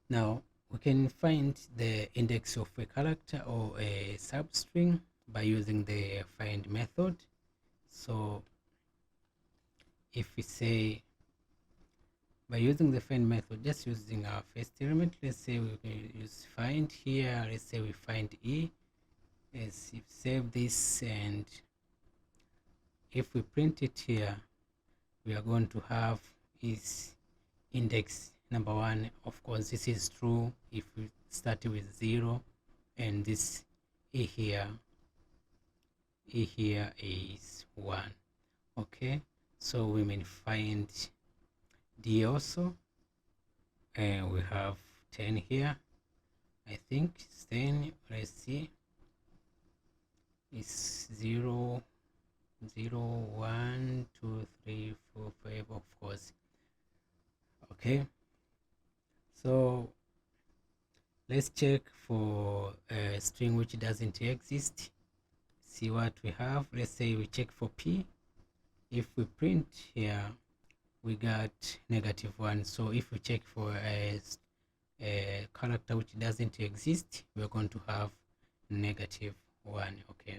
Now we can find the index of a character or a substring by using the find method. So if we say by using the find method, just using our first element, let's say we can use find here, let's say we find E. Let's save this, and if we print it here, we are going to have is index number 1. Of course, this is true if we start with 0, and this E here is 1. Okay, so we may find D also, and we have 10 here. I think it's 10. Let's see, it's 0 0 1 2 3 4 5, of course. Okay, so let's check for a string which doesn't exist. See what we have. Let's say we check for P. If we print here, we got -1. So if we check for a character which doesn't exist, we're going to have -1. Okay,